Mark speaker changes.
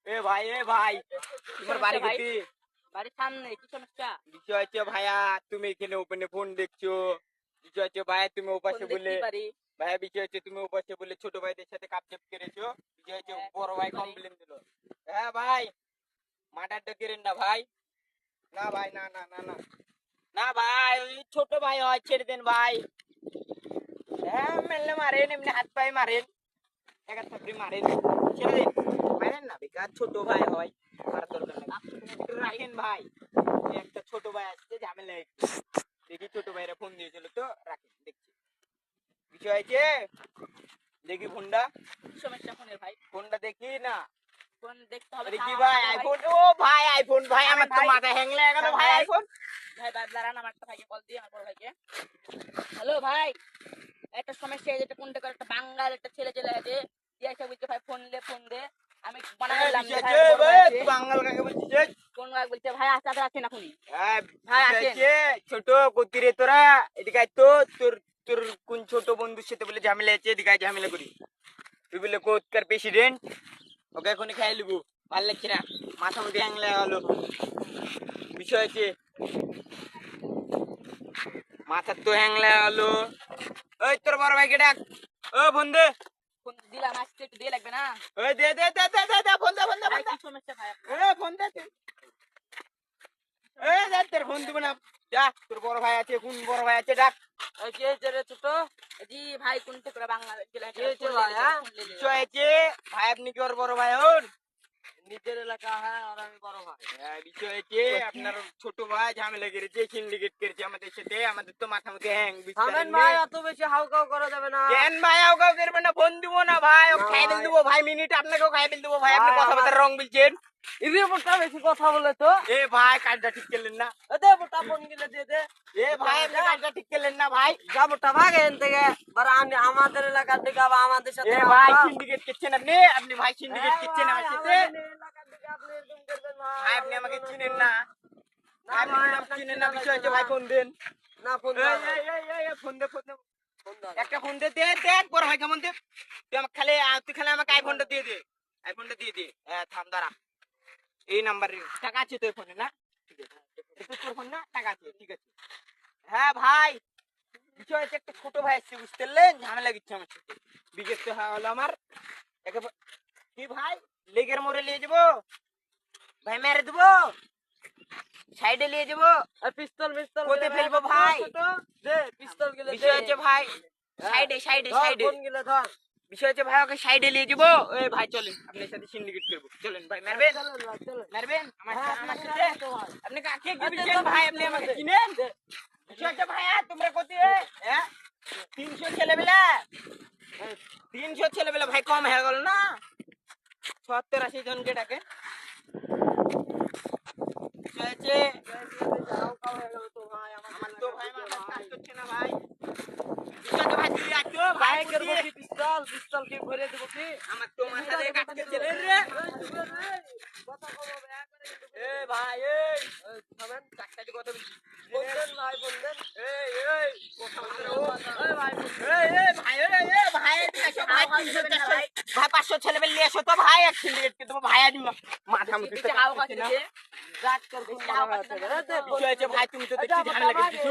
Speaker 1: ভাই তোমার বাড়ি কোথায়?
Speaker 2: বাড়ির সামনে। কি সমস্যা?
Speaker 1: বিষয় হচ্ছে ভাইয়া তুমি এখানে ওপেনে ফোন দেখছো। বিষয় হচ্ছে ভাইয়া তুমি ওপাশে বলে ভাইয়া বিষয় হচ্ছে তুমি ওপাশে বলে ছোট ভাইদের সাথে কাপচাপ করেছো। বিষয় হচ্ছে বড় ভাই কমপ্লেন দিল। হ্যাঁ ভাই মার্ডারটা করেন না ভাই। না ভাই না না না না না ভাই ওই ছোট ভাই হয় ছেড়ে দেন ভাই। হ্যাঁ মেললে মারেন এমনি হাত পায়ে মারেন একা থাকলে মারেন ছেড়ে দিন মারেন না বেকার ছোট ভাই হয় মারার দরকার নেই রাখেন ভাই একটা ছোট ভাই আসছে ঝামেলা দেখি ছোট ভাইরা ফোন দিয়েছিল তো রাখেন দেখছি বিষয় আছে দেখি ফোনটা
Speaker 2: সমস্যা ফোনের ভাই?
Speaker 1: ফোনটা দেখি না
Speaker 2: ফোন দেখতে হবে
Speaker 1: কি ভাই আইফোন ও ভাই আইফোন ভাই আমার তো মাথা হ্যাং লেগে গেল ভাই আইফোন
Speaker 2: ভাই দাঁড়ান আমার একটা ভাইকে কল দিয়ে আমার বড় ভাইকে। হ্যালো ভাই, একটা সমস্যা এই যেটা কোনটা করে একটা বাঙাল একটা ছেলে আছে দিয়ে এসে বলছে ভাই ফোন দে আমি বানা করলাম
Speaker 1: তুই বাঙাল কাকে বলছিস
Speaker 2: কোন ভাই বলছে ভাই আস্তে আসেন এখনই
Speaker 1: ভাই আসেন ছোট কতিরে তোরা এদিকে আয় তো তোর তোর কোন ছোট বন্ধুর সাথে বলে ঝামেলা আছে এদিকে আয় ঝামেলা করি তুই বলে কোথাকার প্রেসিডেন্ট ওকে এখনই খাই লিবো ভাল লাগছে না মাথা মধ্যে হ্যাং লাগা গেল বিষয় আছে মাথার তো হ্যাং লাগা গেল ওই তোর বড় ভাইকে ডাক ও ফোন দে
Speaker 2: ফোন দিলাম আসতে একটু দিয়ে লাগবে না
Speaker 1: ওই দে দে দে দে দে ফোন দে
Speaker 2: ভাই কি সমস্যা ভাই
Speaker 1: ফোন দে দে তোর ফোন দিব না যা তোর বড় ভাই আছে কোন বড় ভাই আছে ডাক
Speaker 2: কে রে ছোট জি ভাই কোনটা করে বাংলাদেশ
Speaker 1: বিষয় আছে ভাই আপনি কি ওর বড় ভাই হন
Speaker 2: নিজের এলাকা হ্যাঁ আর আমি বড় ভাই
Speaker 1: বিষয় আছে আপনার ছোট ভাই ঝামেলা করেছে সিন্ডিকেট করেছে আমাদের সাথে আমাদের তো মাথা মধ্যে হ্যাং
Speaker 2: ভাই এত বেশি হাউকাউ করা যাবে না
Speaker 1: কেন ভাই হাউকাউ করবে না ফোন দিব না ভাই ও খাই দিল দেবো ভাই মিনিট আপনাকেও খাই দিল দেবো ভাই আপনি কথাবার্তা রং বলছেন
Speaker 2: ইরিপোর্টটা বেশি কথা বলে তো
Speaker 1: এ ভাই কাজটা ঠিক করলেন না
Speaker 2: দে মোটা ফোন গিলে দিয়ে দে
Speaker 1: এ ভাই আপনি কাজটা ঠিক করলেন না ভাই
Speaker 2: যাবোটা ভাগ এখান থেকে আমাদের এলাকার দিকে আবার আমাদের সাথে
Speaker 1: এ ভাই সিন্ডিকেট করছেন আপনি আপনি ভাই সিন্ডিকেট করছেন আমার সাথে ভাই আপনি আমাকে চিনেন না আপনি আমাকে চিনেন না বিষয় হচ্ছে ভাই ফোন দেন
Speaker 2: না ফোন
Speaker 1: ফোন দে ফোন দে একটা ফোন দে দে দেখ বড় ভাই কেমন দে তুই আমাকে খালি আমাকে আইফোনটা দিয়ে দে হ্যাঁ থাম দাঁড়া এই নাম্বারে টাকা আছে তোর ফোনে না ঠিক আছে এটা তোর ফোন না টাকা আছে ঠিক আছে হ্যাঁ ভাই বিষয় হচ্ছে একটা ছোট ভাই আসছে বুঝতে পারলেন ঝামেলা দিচ্ছে আমার সাথে বিকেট তো হলো আমার কি ভাই লেগের মোড়ে নিয়ে যাবো ভাই মেরে দেবো সাইডে নিয়ে যাবো
Speaker 2: পিস্তল
Speaker 1: কোথায় ফেলবো ভাই
Speaker 2: দে পিস্তল গিলে
Speaker 1: বিষয় হচ্ছে ভাই সাইডে
Speaker 2: ফোন গিলে ধর
Speaker 1: বিষয় হচ্ছে ভাই ওকে সাইডে নিয়ে যাবো ওই ভাই চলেন আপনার সাথে সিন্ডিকেট করবো চলেন ভাই মারবেন মারবেন আমার সাথে আপনি কাকে কি বলছেন ভাই আপনি আমাকে চিনেন বিষয় হচ্ছে ভাইয়া তোমরা কোথায় হ্যাঁ 300 ছেলেবেলা ভাই কম হয়ে গেল না 70-80 জনকে ডাকে আমার তো ভাই আমার কাজ করছে না ভাই ভাই তুই আছো ভাই করবো কি
Speaker 2: পিস্তল কি ভরে দেবো কি
Speaker 1: আমার তো মাথা দিয়ে কাটতে চলে রে
Speaker 2: কথা কব বেয়া করে
Speaker 1: এ ভাই এই
Speaker 2: থামেন
Speaker 1: চাকটাতে কত
Speaker 2: বললেন ভাই বললেন
Speaker 1: এই কথা বলো
Speaker 2: এই ভাই
Speaker 1: ভাই 500 ছেলে বেলে নিয়ে এসো তো ভাই এক সিন্ডিকেট কে দেবো ভাই আজ মাথা মুখে
Speaker 2: হাও কাছে যাক তোর
Speaker 1: ভাই তুমি তো দেখছি ঝামেলা করছিস